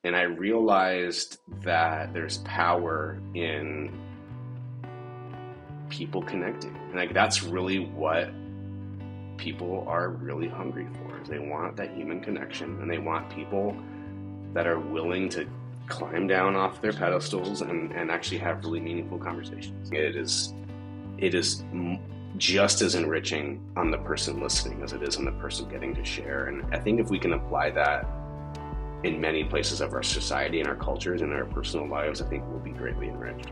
And I realized that there's power in people connecting. And like that's really what people are really hungry for. Is they want that human connection, and they want people that are willing to climb down off their pedestals and actually have really meaningful conversations. It is just as enriching on the person listening as it is on the person getting to share. And I think if we can apply that in many places of our society and our cultures and our personal lives, I think we'll be greatly enriched.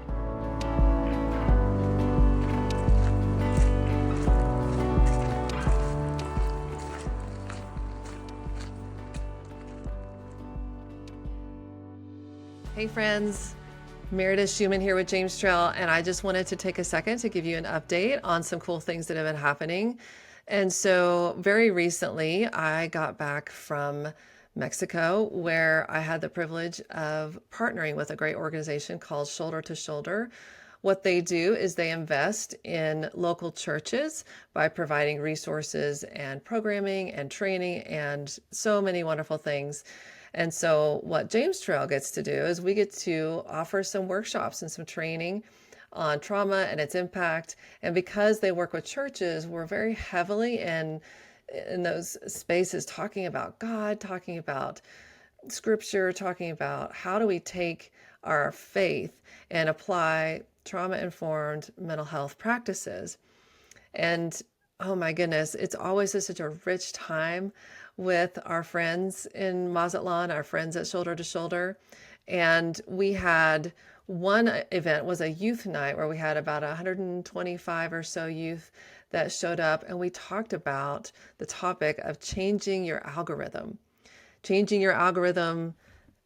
Hey friends, Meredith Shuman here with James Trail, and I just wanted to take a second to give you an update on some cool things that have been happening. And so very recently, I got back from Mexico, where I had the privilege of partnering with a great organization called Shoulder to Shoulder. What they do is they invest in local churches by providing resources and programming and training and so many wonderful things. And so what James Trail gets to do is we get to offer some workshops and some training on trauma and its impact. And because they work with churches, we're very heavily in those spaces talking about God, talking about scripture, talking about how do we take our faith and apply trauma-informed mental health practices. And oh my goodness, it's always such a rich time with our friends in Mazatlan, our friends at Shoulder to Shoulder. And we had one event was a youth night where we had about 125 or so youth that showed up, and we talked about the topic of changing your algorithm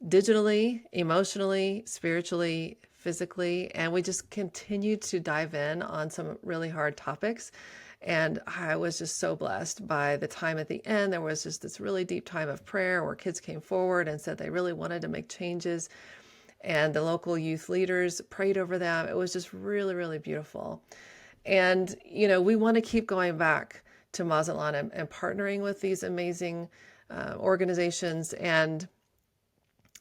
digitally, emotionally, spiritually, physically, and we just continued to dive in on some really hard topics. And I was just so blessed by the time at the end. There was just this really deep time of prayer where kids came forward and said they really wanted to make changes. And the local youth leaders prayed over them. It was just really, really beautiful. And, we want to keep going back to Mazatlan and partnering with these amazing organizations. And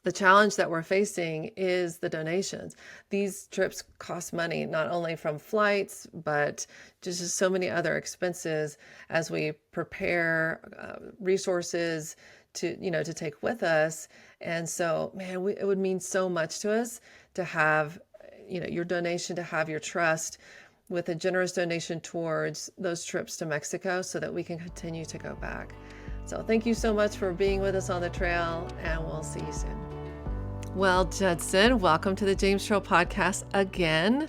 the challenge that we're facing is the donations. These trips cost money, not only from flights, but just so many other expenses as we prepare resources to take with us. And so, man, it would mean so much to us to have, your donation, to have your trust with a generous donation towards those trips to Mexico so that we can continue to go back. So thank you so much for being with us on the trail, and we'll see you soon. Well, Judson, welcome to the James Trail podcast again.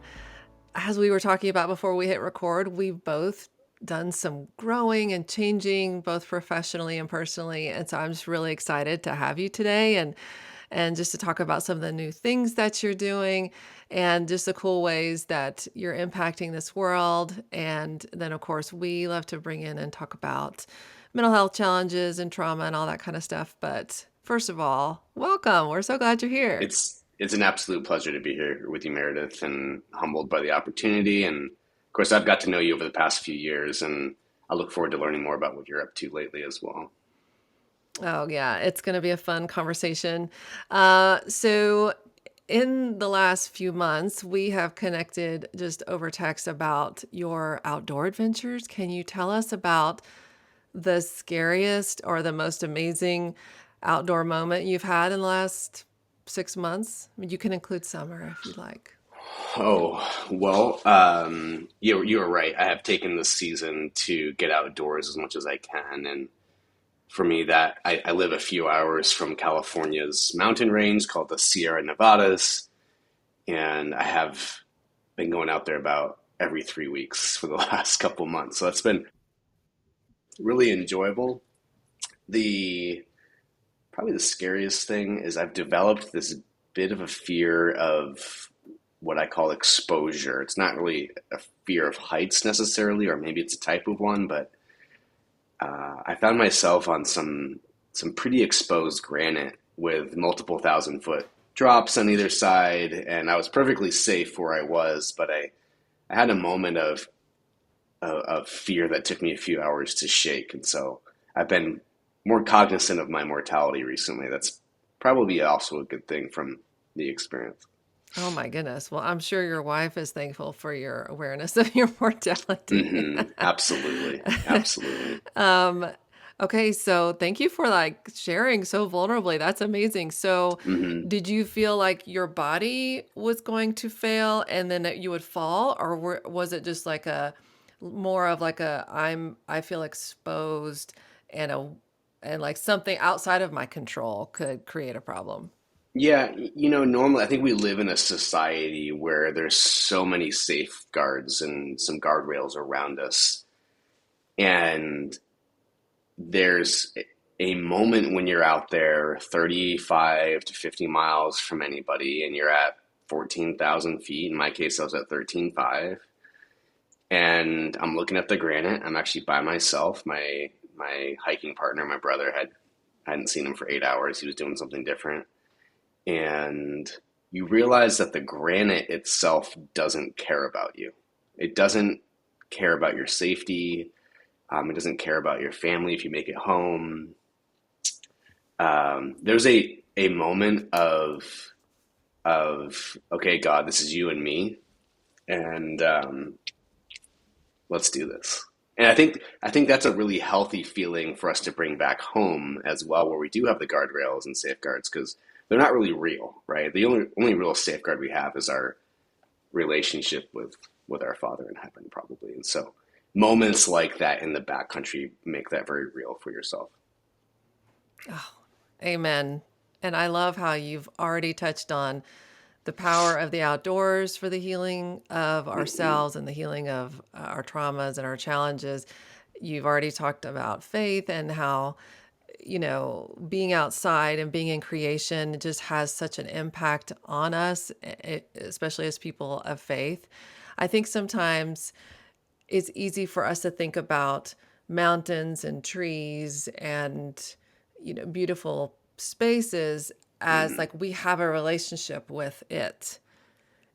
As we were talking about before we hit record, we've both done some growing and changing, both professionally and personally. And so I'm just really excited to have you today and just to talk about some of the new things that you're doing and just the cool ways that you're impacting this world. And then, of course, we love to bring in and talk about mental health challenges and trauma and all that kind of stuff. But first of all, welcome. We're so glad you're here. It's an absolute pleasure to be here with you, Meredith, and humbled by the opportunity. And of course, I've got to know you over the past few years, and I look forward to learning more about what you're up to lately as well. Oh, yeah, it's going to be a fun conversation. So in the last few months, we have connected just over text about your outdoor adventures. Can you tell us about the scariest or the most amazing outdoor moment you've had in the last 6 months? I mean, you can include summer if you'd like. Oh, well, you're right. I have taken this season to get outdoors as much as I can. And for me, that I live a few hours from California's mountain range called the Sierra Nevadas. And I have been going out there about every 3 weeks for the last couple months. So it's been really enjoyable. Probably the scariest thing is I've developed this bit of a fear of what I call exposure. It's not really a fear of heights necessarily, or maybe it's a type of one, but I found myself on some pretty exposed granite with multiple 1,000-foot drops on either side, and I was perfectly safe where I was, but I had a moment of fear that took me a few hours to shake, and so I've been more cognizant of my mortality recently. That's probably also a good thing from the experience. Oh my goodness. Well, I'm sure your wife is thankful for your awareness of your mortality. Absolutely. Absolutely. Um, okay, so thank you for like sharing so vulnerably. That's amazing. So, hmm did you feel like your body was going to fail and then that you would fall, or was it just like a more of like I feel exposed and a and like something outside of my control could create a problem? Yeah, normally I think we live in a society where there's so many safeguards and some guardrails around us. And there's a moment when you're out there 35 to 50 miles from anybody and you're at 14,000 feet. In my case, I was at 13,500. And I'm looking at the granite. I'm actually by myself. My hiking partner, my brother, hadn't seen him for 8 hours. He was doing something different. And you realize that the granite itself doesn't care about you. It doesn't care about your safety. It doesn't care about your family if you make it home. There's a moment of okay, God, this is you and me, and let's do this. And I think that's a really healthy feeling for us to bring back home as well, where we do have the guardrails and safeguards because they're not really real, right? The only real safeguard we have is our relationship with our Father in heaven, probably. And so moments like that in the backcountry make that very real for yourself. Oh, amen. And I love how you've already touched on the power of the outdoors for the healing of hmm ourselves and the healing of our traumas and our challenges. You've already talked about faith and how, being outside and being in creation just has such an impact on us, especially as people of faith. I think sometimes it's easy for us to think about mountains and trees and beautiful spaces as hmm like we have a relationship with it.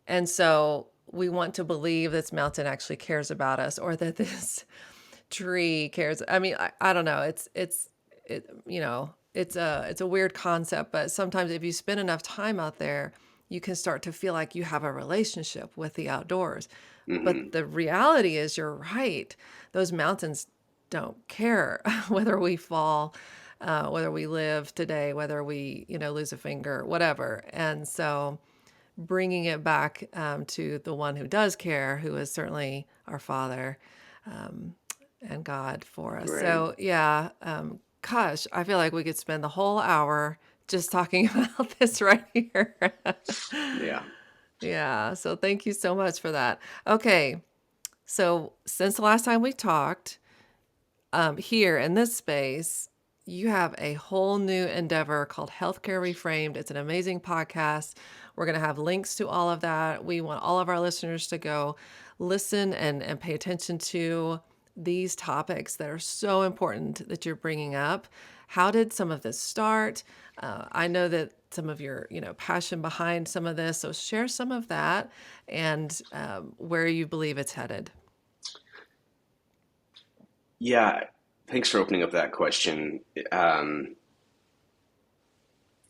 And so we want to believe this mountain actually cares about us or that this tree cares. I mean, I don't know. It's a weird concept, but sometimes if you spend enough time out there, you can start to feel like you have a relationship with the outdoors. But hmm the reality is, you're right. Those mountains don't care whether we fall, whether we live today, whether we, lose a finger, whatever. And so bringing it back to the one who does care, who is certainly our Father and God for us. Right. So, yeah, gosh, I feel like we could spend the whole hour just talking about this right here. Yeah. Yeah, so thank you so much for that. Okay, so since the last time we talked, here in this space, you have a whole new endeavor called Healthcare Reframed. It's an amazing podcast. We're going to have links to all of that. We want all of our listeners to go listen and pay attention to these topics that are so important that you're bringing up. How did some of this start? I know that some of your, passion behind some of this. So share some of that and where you believe it's headed. Yeah. Thanks for opening up that question. Um,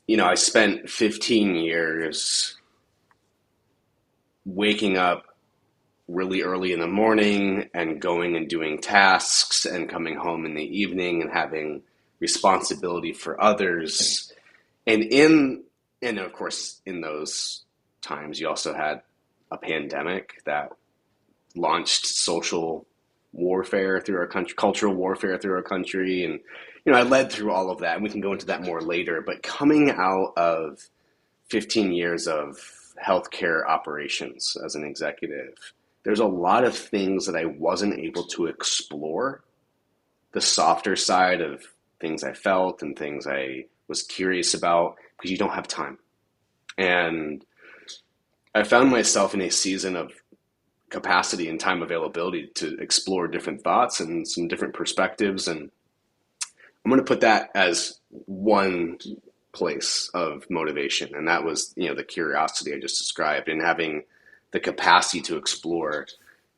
I spent 15 years waking up really early in the morning and going and doing tasks and coming home in the evening and having responsibility for others. And and of course, in those times, you also had a pandemic that launched social warfare through our country, cultural warfare through our country. And, I led through all of that, and we can go into that more later. But coming out of 15 years of healthcare operations as an executive, there's a lot of things that I wasn't able to explore, the softer side of things I felt and things I was curious about, because you don't have time. And I found myself in a season of capacity and time availability to explore different thoughts and some different perspectives. And I'm going to put that as one place of motivation. And that was, the curiosity I just described and having the capacity to explore.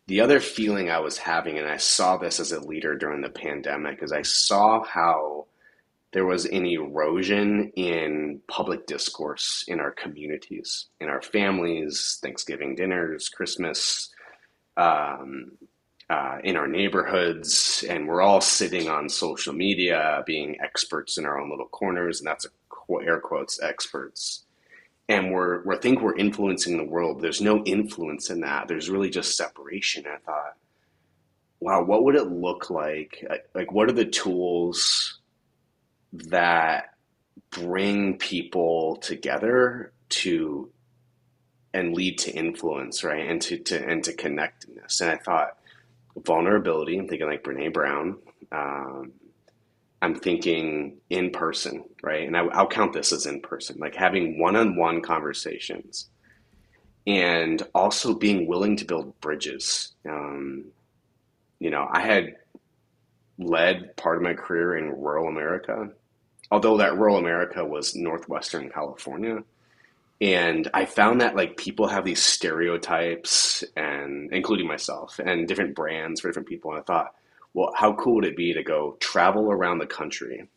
The other feeling I was having, and I saw this as a leader during the pandemic, is I saw how there was an erosion in public discourse in our communities, in our families, Thanksgiving dinners, Christmas, um, in our neighborhoods, and we're all sitting on social media being experts in our own little corners, and that's air quotes experts. And we think we're influencing the world. There's no influence in that. There's really just separation. And I thought, wow, what would it look like? Like, what are the tools that bring people together to and lead to influence, right? And to connectedness. And I thought vulnerability. I'm thinking like Brene Brown. I'm thinking in person, right? And I'll count this as in person, like having one-on-one conversations, and also being willing to build bridges. I had led part of my career in rural America, although that rural America was Northwestern California. And I found that like people have these stereotypes, and including myself, and different brands for different people. And I thought, well, how cool would it be to go travel around the country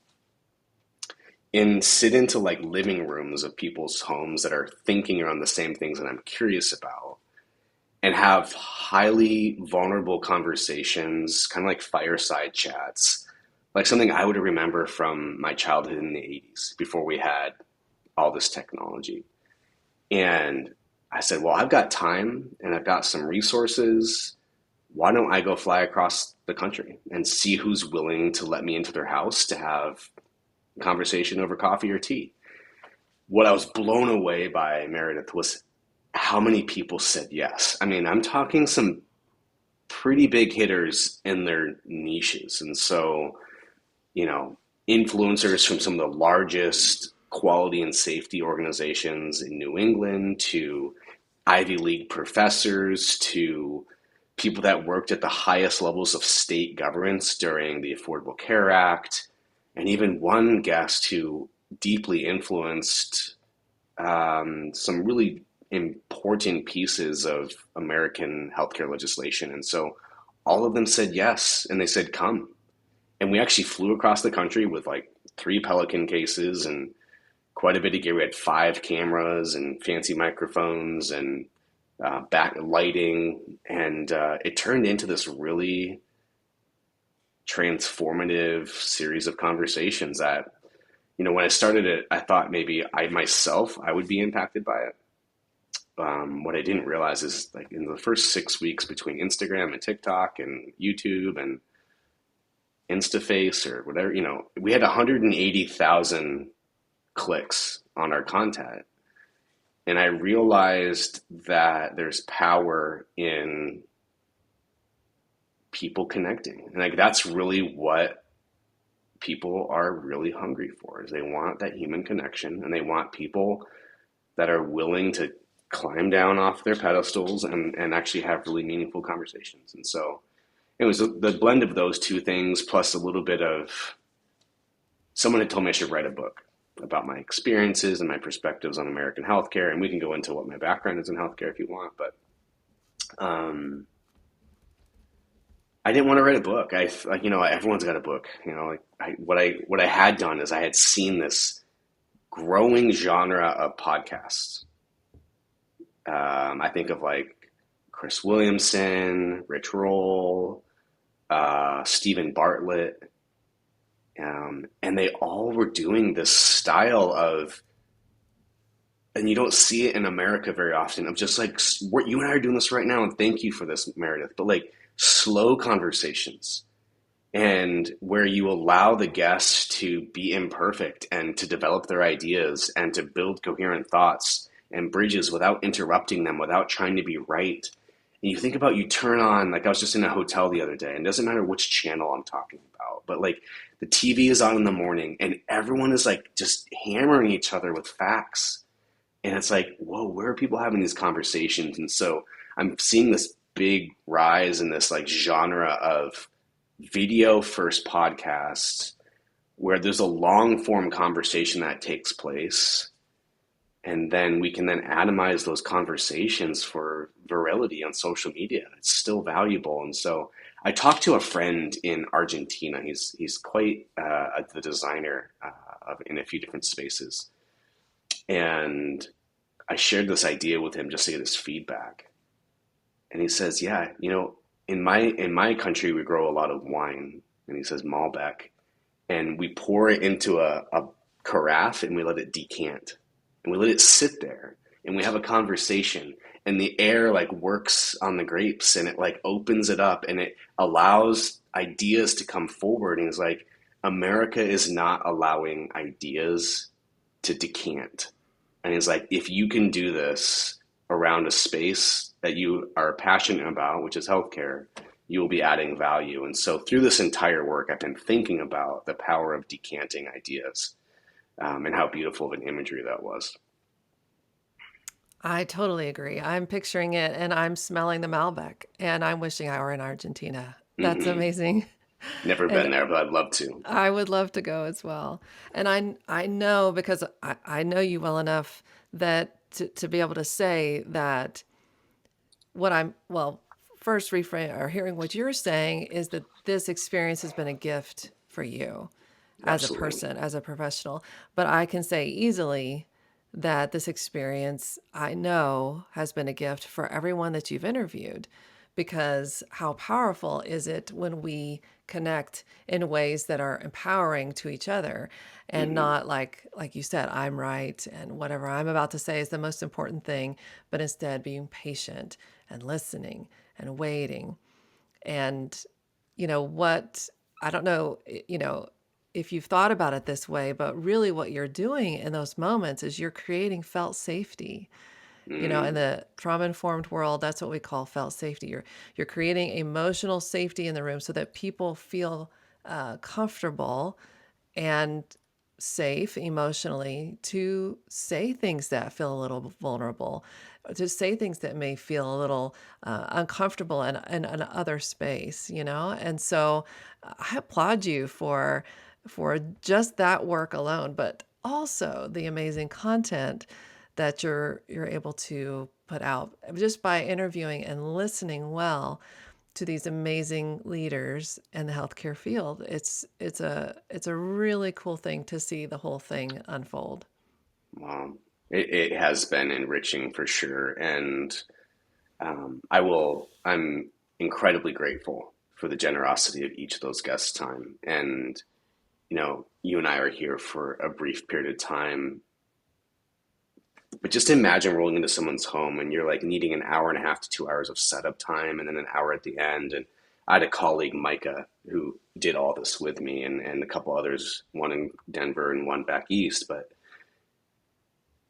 and sit into like living rooms of people's homes that are thinking around the same things that I'm curious about, and have highly vulnerable conversations, kind of like fireside chats, like something I would remember from my childhood in the 80s before we had all this technology. And I said, well, I've got time and I've got some resources. Why don't I go fly across the country and see who's willing to let me into their house to have a conversation over coffee or tea? What I was blown away by, Meredith, was how many people said yes. I mean, I'm talking some pretty big hitters in their niches. And so, influencers from some of the largest quality and safety organizations in New England, to Ivy League professors, to people that worked at the highest levels of state governments during the Affordable Care Act, and even one guest who deeply influenced some really important pieces of American healthcare legislation. And so all of them said yes, and they said, come. And we actually flew across the country with like 3 Pelican cases and quite a bit of gear. We had 5 cameras and fancy microphones and back lighting. And it turned into this really transformative series of conversations that, when I started it, I thought maybe I would be impacted by it. What I didn't realize is, like, in the first 6 weeks between Instagram and TikTok and YouTube and InstaFace or whatever, we had 180,000 clicks on our content. And I realized that there's power in people connecting. And like, that's really what people are really hungry for, is they want that human connection, and they want people that are willing to climb down off their pedestals and actually have really meaningful conversations. And so it was the blend of those two things, plus a little bit of, someone had told me I should write a book about my experiences and my perspectives on American healthcare. And we can go into what my background is in healthcare if you want, but I didn't want to write a book. Everyone's got a book. What I had done is I had seen this growing genre of podcasts. I think of like Chris Williamson, Rich Roll, Stephen Bartlett, and they all were doing this style of, and you don't see it in America very often, of just like, you and I are doing this right now, and thank you for this, Meredith, but like slow conversations, and where you allow the guests to be imperfect and to develop their ideas and to build coherent thoughts and bridges without interrupting them, without trying to be right. And you think about, you turn on, like I was just in a hotel the other day, and it doesn't matter which channel I'm talking about, but like the TV is on in the morning and everyone is like just hammering each other with facts. And it's like, whoa, where are people having these conversations? And so I'm seeing this big rise in this like genre of video first podcasts, where there's a long form conversation that takes place. And then we can then atomize those conversations for virility on social media. It's still valuable. And so I talked to a friend in Argentina. He's quite the designer in a few different spaces. And I shared this idea with him just to get his feedback. And he says, "Yeah, in my country we grow a lot of wine." And he says Malbec, and we pour it into a carafe and we let it decant, and we let it sit there, and we have a conversation, and the air like works on the grapes, and it like opens it up, and it allows ideas to come forward. And he's like, America is not allowing ideas to decant. And he's like, if you can do this around a space that you are passionate about, which is healthcare, you will be adding value. And so through this entire work, I've been thinking about the power of decanting ideas, and how beautiful of an imagery that was. I totally agree. I'm picturing it and I'm smelling the Malbec and I'm wishing I were in Argentina. That's Hmm. amazing. Never And been there, but I'd love to. I would love to go as well. And I know because I know you well enough that to be able to say that what I'm, well, first reframe or hearing what you're saying is that this experience has been a gift for you as a Absolutely. person, as a professional. But I can say easily that this experience I know has been a gift for everyone that you've interviewed, because how powerful is it when we connect in ways that are empowering to each other and Hmm. not like you said, I'm right and whatever I'm about to say is the most important thing, but instead being patient and listening and waiting. And what, I don't know, if you've thought about it this way, but really what you're doing in those moments is you're creating felt safety. In Mm. the trauma informed world, that's what we call felt safety. You're creating emotional safety in the room so that people feel comfortable and safe emotionally to say things that feel a little vulnerable, to say things that may feel a little uncomfortable in other space, And so I applaud you for just that work alone, but also the amazing content that you're able to put out just by interviewing and listening well to these amazing leaders in the healthcare field. It's a really cool thing to see the whole thing unfold. Wow. It has been enriching for sure. And I'm incredibly grateful for the generosity of each of those guests' time. And, you and I are here for a brief period of time. But just imagine rolling into someone's home and you're like needing an hour and a half to 2 hours of setup time and then an hour at the end. And I had a colleague, Micah, who did all this with me, and a couple others, one in Denver and one back east. But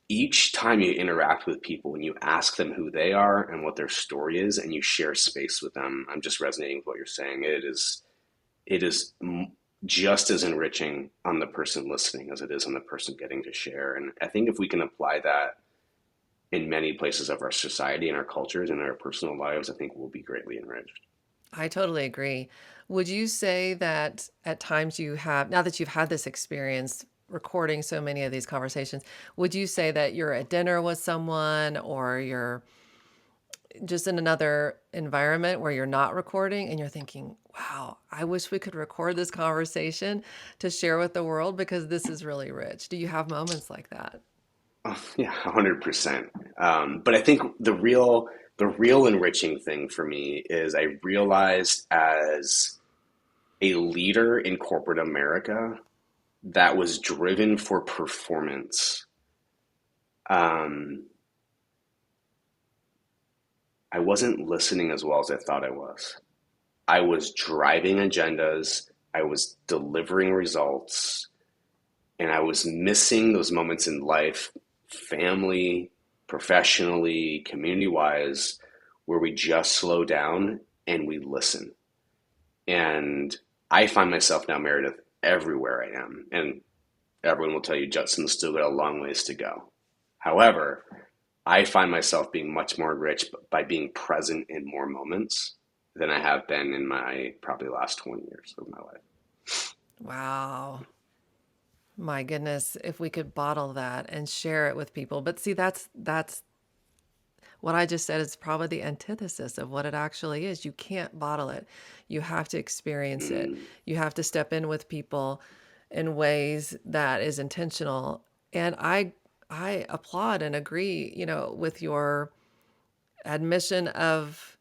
each time you interact with people and you ask them who they are and what their story is and you share space with them, I'm just resonating with what you're saying. It is just as enriching on the person listening as it is on the person getting to share. And I think if we can apply that in many places of our society and our cultures and our personal lives, I think we'll be greatly enriched. I totally agree. Would you say that at times you have, now that you've had this experience recording so many of these conversations, would you say that you're at dinner with someone or you're just in another environment where you're not recording and you're thinking, wow, I wish we could record this conversation to share with the world because this is really rich? Do you have moments like that? Oh, yeah, 100%. But I think the real enriching thing for me is I realized as a leader in corporate America that was driven for performance, um, I wasn't listening as well as I thought I was. I was driving agendas, I was delivering results, and I was missing those moments in life, family, professionally, community wise, where we just slow down and we listen. And I find myself now, Meredith, everywhere I am. And everyone will tell you Judson's still got a long ways to go. However, I find myself being much more rich by being present in more moments than I have been in my probably last 20 years of my life. Wow. My goodness, if we could bottle that and share it with people. But see, that's what I just said is probably the antithesis of what it actually is. You can't bottle it. You have to experience it. Mm, You have to step in with people in ways that is intentional. And I applaud and agree, with your admission of,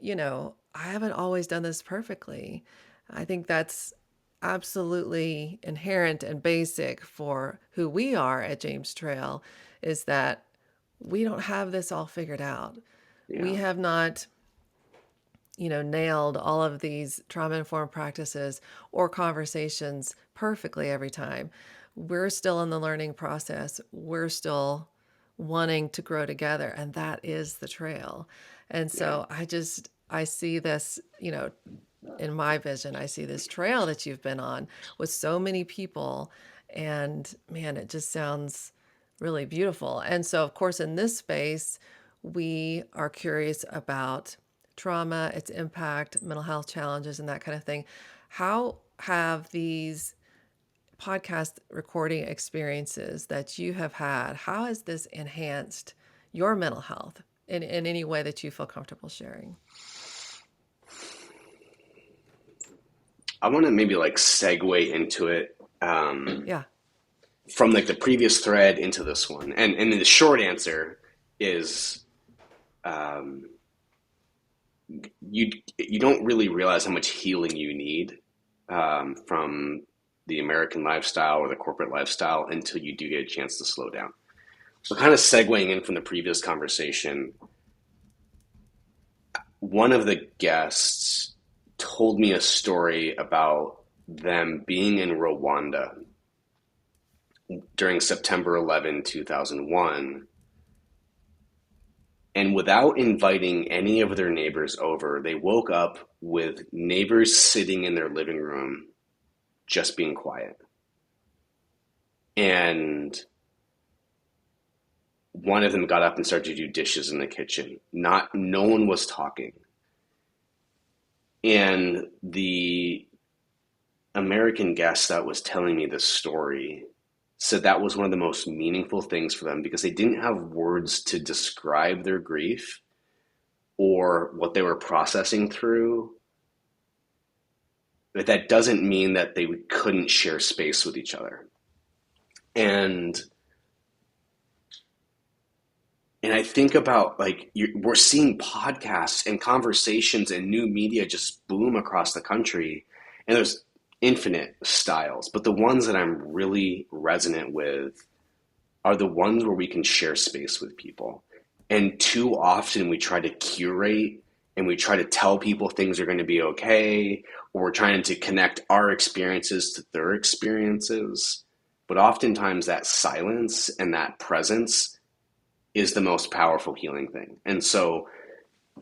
I haven't always done this perfectly. I think that's absolutely inherent and basic for who we are at James Trail is that we don't have this all figured out. We yeah, have not, nailed all of these trauma informed practices or conversations perfectly every time. We're still in the learning process. We're still wanting to grow together, and that is the trail. And yeah, so I see this, in my vision, I see this trail that you've been on with so many people. And man, it just sounds really beautiful. And so, of course, in this space, we are curious about trauma, its impact, mental health challenges, and that kind of thing. How have these podcast recording experiences that you have had, how has this enhanced your mental health in any way that you feel comfortable sharing? I want to maybe like segue into it, Yeah. from like the previous thread into this one, and the short answer is, um, you don't really realize how much healing you need, from the American lifestyle or the corporate lifestyle until you do get a chance to slow down. So, kind of segueing in from the previous conversation, one of the guests told me a story about them being in Rwanda during September 11, 2001. And without inviting any of their neighbors over, they woke up with neighbors sitting in their living room just being quiet. And one of them got up and started to do dishes in the kitchen. No one was talking. And the American guest that was telling me this story said that was one of the most meaningful things for them because they didn't have words to describe their grief or what they were processing through. But that doesn't mean that they couldn't share space with each other. And I think about like we're seeing podcasts and conversations and new media just boom across the country, and there's infinite styles, but the ones that I'm really resonant with are the ones where we can share space with people. And too often we try to curate and we try to tell people things are going to be okay, or we're trying to connect our experiences to their experiences. But oftentimes that silence and that presence is the most powerful healing thing. And so,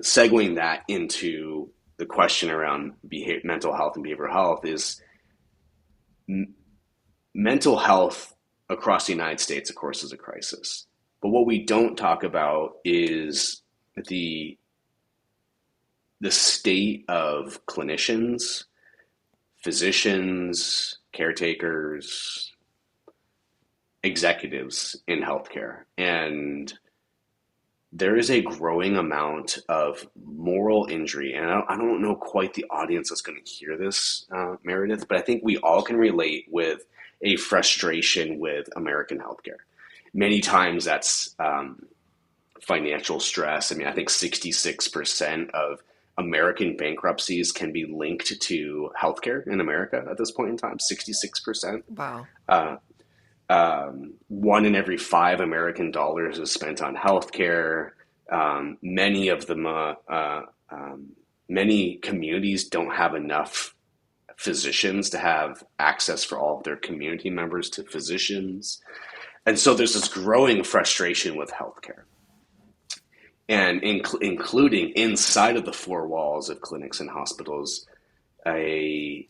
segueing that into the question around mental health and behavioral health is mental health across the United States, of course, is a crisis. But what we don't talk about is the the state of clinicians, physicians, caretakers, executives in healthcare. And there is a growing amount of moral injury. And I don't know quite the audience that's going to hear this, Meredith, but I think we all can relate with a frustration with American healthcare. Many times that's financial stress. I mean, I think 66% of American bankruptcies can be linked to healthcare in America at this point in time. 66%. Wow. One in every five American dollars is spent on healthcare. Many of them, many communities don't have enough physicians to have access for all of their community members to physicians. And so there's this growing frustration with healthcare, and including inside of the four walls of clinics and hospitals, a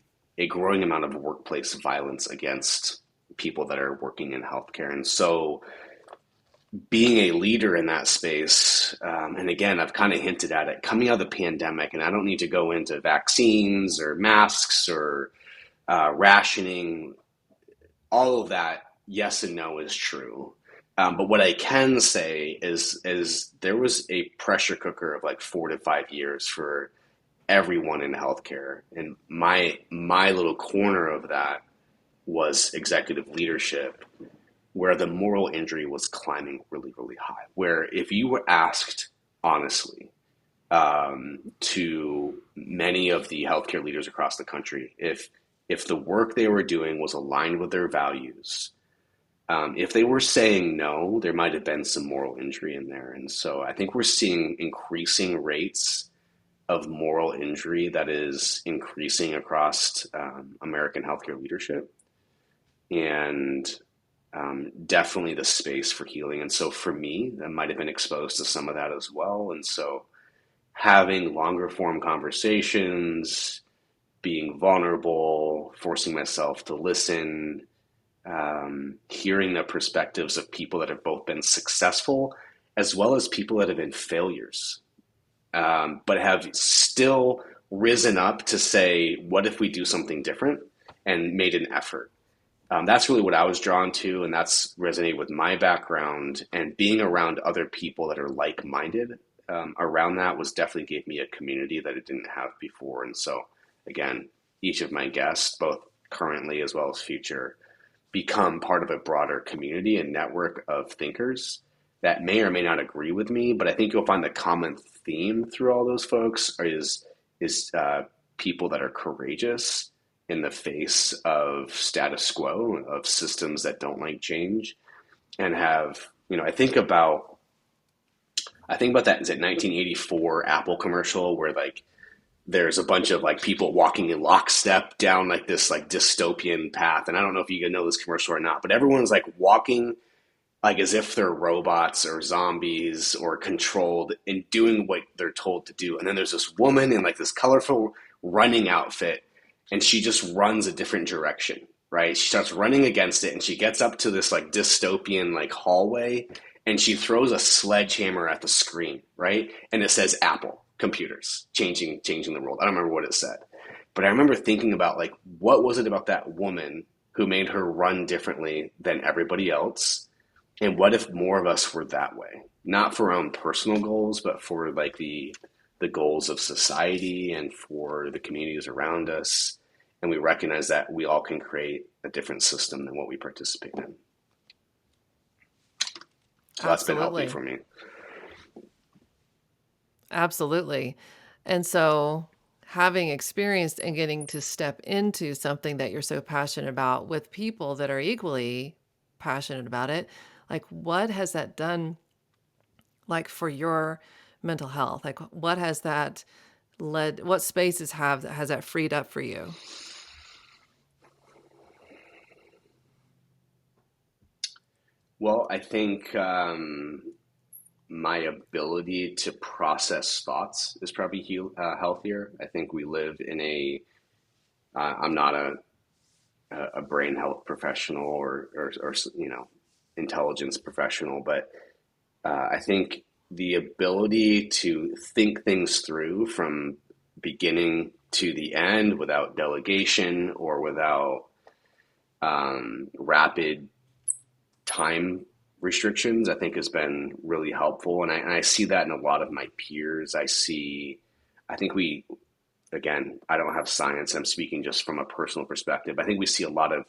growing amount of workplace violence against people that are working in healthcare. And so being a leader in that space, and again, I've kind of hinted at it, coming out of the pandemic, and I don't need to go into vaccines or masks or rationing. all of that, yes and no, is true. But what I can say is there was a pressure cooker of like 4 to 5 years for everyone in healthcare, and my little corner of that was executive leadership, where the moral injury was climbing really, really high. Where if you were asked honestly, to many of the healthcare leaders across the country, if the work they were doing was aligned with their values, if they were saying no, there might have been some moral injury in there. And so I think we're seeing increasing rates of moral injury that is increasing across American healthcare leadership, and definitely the space for healing. And so for me, I might have been exposed to some of that as well. And so having longer form conversations, being vulnerable, forcing myself to listen, hearing the perspectives of people that have both been successful as well as people that have been failures, but have still risen up to say, what if we do something different, and made an effort. That's really what I was drawn to, and that's resonated with my background. And being around other people that are like-minded around that was definitely gave me a community that it didn't have before. And so, again, each of my guests, both currently as well as future, become part of a broader community and network of thinkers that may or may not agree with me, but I think you'll find the common theme through all those folks is people that are courageous in the face of status quo, of systems that don't like change, and have, I think about that, is it 1984 Apple commercial where like there's a bunch of like people walking in lockstep down like this like dystopian path. And I don't know if you know this commercial or not, but everyone's like walking like as if they're robots or zombies or controlled and doing what they're told to do. And then there's this woman in like this colorful running outfit, and she just runs a different direction, right? She starts running against it, and she gets up to this like dystopian like hallway, and she throws a sledgehammer at the screen, right? And it says Apple computers changing the world. I don't remember what it said, but I remember thinking about like, what was it about that woman who made her run differently than everybody else? And what if more of us were that way? Not for our own personal goals, but for like the goals of society and for the communities around us. And we recognize that we all can create a different system than what we participate in. So that's been healthy Absolutely. for me. Absolutely. And so having experienced and getting to step into something that you're so passionate about with people that are equally passionate about it, like what has that done like for your mental health? Like what has that led, what spaces has that freed up for you? Well, I think my ability to process thoughts is probably healthier. I think we live in I'm not a brain health professional or intelligence professional, but I think the ability to think things through from beginning to the end without delegation or without rapid time restrictions, I think has been really helpful. And I see that in a lot of my peers. I think again, I don't have science. I'm speaking just from a personal perspective. I think we see a lot of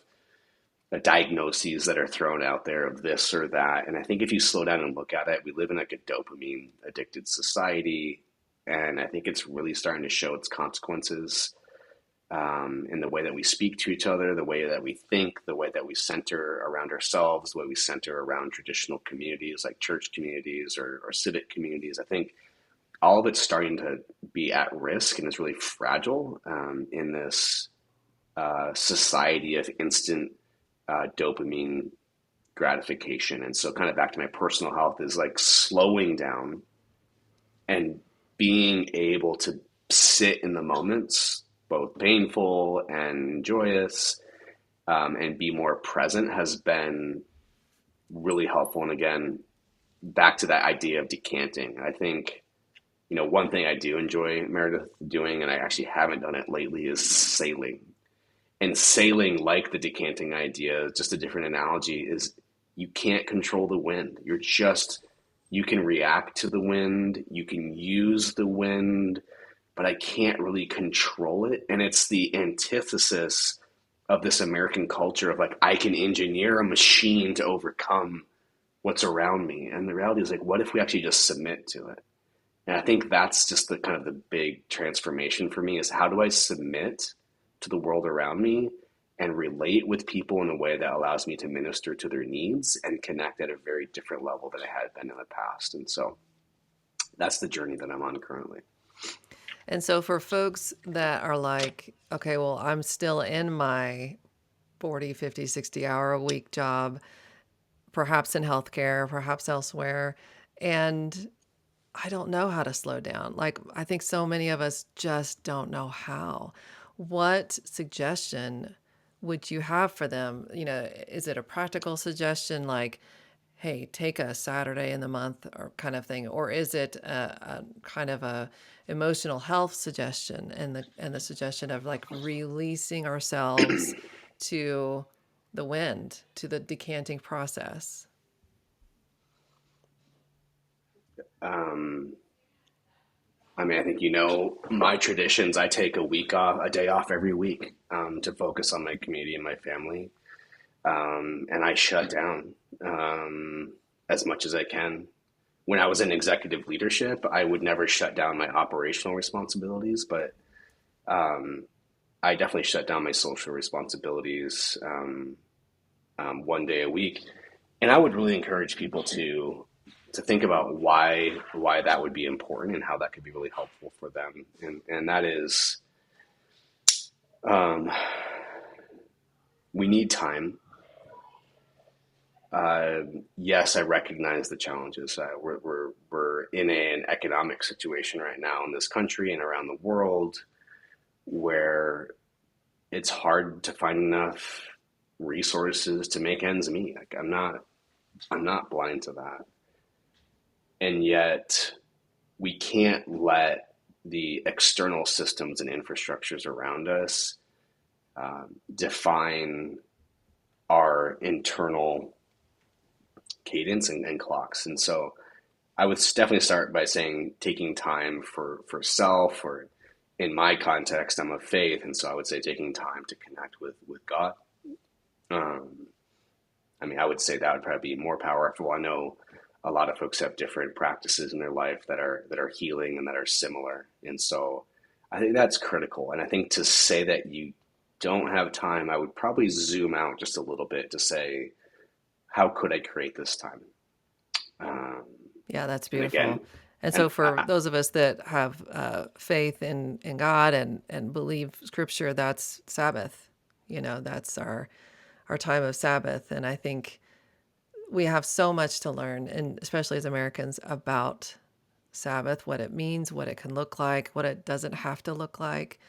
diagnoses that are thrown out there of this or that. And I think if you slow down and look at it, we live in like a dopamine addicted society. And I think it's really starting to show its consequences in the way that we speak to each other, the way that we think, the way that we center around ourselves, the way we center around traditional communities like church communities or civic communities. I think all of it's starting to be at risk and is really fragile in this society of instant dopamine gratification. And so kind of back to my personal health is like slowing down and being able to sit in the moments, both painful and joyous, and be more present has been really helpful. And again, back to that idea of decanting, I think, one thing I do enjoy, Meredith, doing, and I actually haven't done it lately, is sailing. And sailing, like the decanting idea, just a different analogy, is you can't control the wind. You can react to the wind, you can use the wind, but I can't really control it. And it's the antithesis of this American culture of like, I can engineer a machine to overcome what's around me. And the reality is like, what if we actually just submit to it? And I think that's just the kind of the big transformation for me is how do I submit to the world around me and relate with people in a way that allows me to minister to their needs and connect at a very different level than I had been in the past. And so that's the journey that I'm on currently. And so for folks that are like, okay, well, I'm still in my 40, 50, 60 hour a week job, perhaps in healthcare, perhaps elsewhere, and I don't know how to slow down. Like, I think so many of us just don't know how. What suggestion would you have for them? Is it a practical suggestion like, hey, take a Saturday in the month or kind of thing? Or is it a kind of a emotional health suggestion and the suggestion of like releasing ourselves to the wind, to the decanting process? Um, I mean, I think my traditions. I take a day off every week to focus on my community and my family, and I shut down as much as I can. When I was in executive leadership, I would never shut down my operational responsibilities, but I definitely shut down my social responsibilities one day a week. And I would really encourage people to think about why that would be important and how that could be really helpful for them. And that is, um, we need time. Yes, I recognize the challenges. We're in an economic situation right now in this country and around the world where it's hard to find enough resources to make ends meet. Like I'm not blind to that. And yet we can't let the external systems and infrastructures around us define our internal cadence and clocks. And so I would definitely start by saying taking time for self, or in my context, I'm of faith. And so I would say taking time to connect with God. Um, I mean, I would say that would probably be more powerful. I know a lot of folks have different practices in their life that are healing and that are similar. And so I think that's critical. And I think to say that you don't have time, I would probably zoom out just a little bit to say, how could I create this time? Um, Yeah, that's and again, beautiful. And and so for those of us that have faith in God and believe scripture, that's Sabbath. That's our time of Sabbath. And I think we have so much to learn, and especially as Americans, about Sabbath, what it means, what it can look like, what it doesn't have to look like.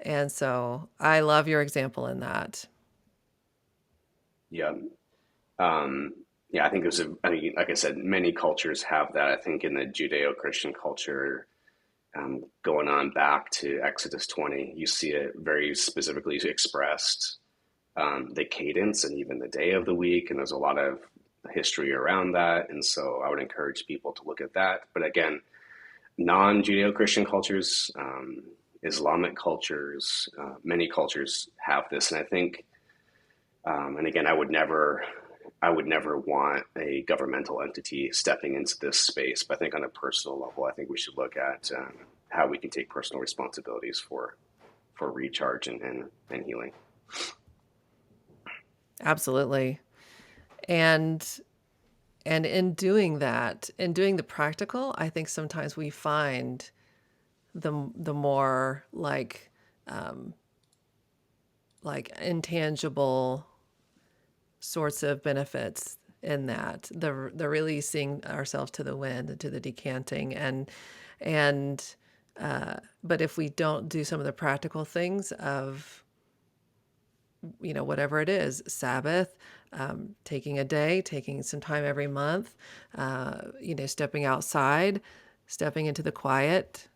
And so I love your example in that. yeah, um, yeah, I think I mean, like I said, many cultures have that. I think in the Judeo-Christian culture, going on back to Exodus 20, you see it very specifically expressed, the cadence and even the day of the week. And there's a lot of history around that. And so I would encourage people to look at that. But again, non-Judeo-Christian cultures, Islamic cultures, many cultures have this. And I think, and again, I would never want a governmental entity stepping into this space. But I think on a personal level, I think we should look at how we can take personal responsibilities for recharge and healing. Absolutely. And in doing that, in doing the practical, I think sometimes we find the more like intangible sorts of benefits in that the releasing ourselves to the wind and to the decanting and but if we don't do some of the practical things of whatever it is, Sabbath, taking a day, taking some time every month, stepping outside, stepping into the quiet,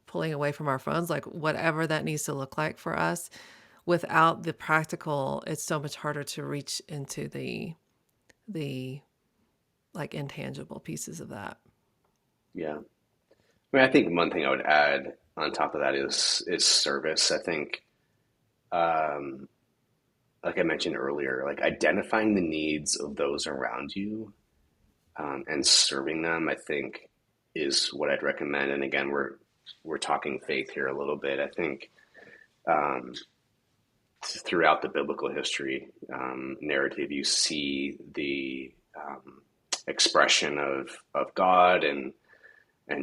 pulling away from our phones, like whatever that needs to look like for us, without the practical, it's so much harder to reach into the like intangible pieces of that. Yeah. I mean, I think one thing I would add on top of that is service. I think, um, like I mentioned earlier, like identifying the needs of those around you, and serving them, I think, is what I'd recommend. And again, we're talking faith here a little bit. I think, um, throughout the biblical history, narrative, you see the, expression of God and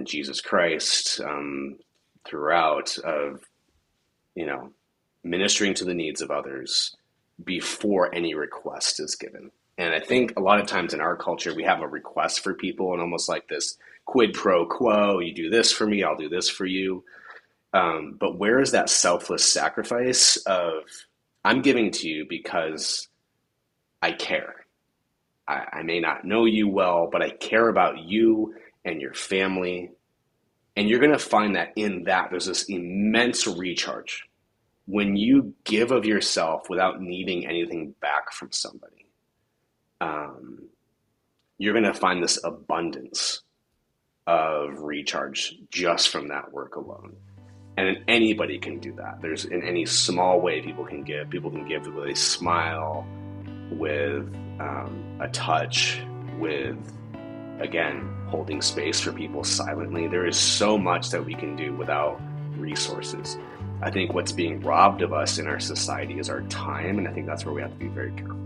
Jesus Christ, throughout, of, you know, ministering to the needs of others before any request is given. And I think a lot of times in our culture, we have a request for people and almost like this quid pro quo, you do this for me, I'll do this for you. But where is that selfless sacrifice of, I'm giving to you because I care. I may not know you well, but I care about you and your family. And you're going to find that in that there's this immense recharge when you give of yourself without needing anything back from somebody. You're going to find this abundance of recharge just from that work alone. And anybody can do that. There's, in any small way people can give. People can give with a smile, with, a touch, with, again, holding space for people silently. There is so much that we can do without resources. I think what's being robbed of us in our society is our time, and I think that's where we have to be very careful.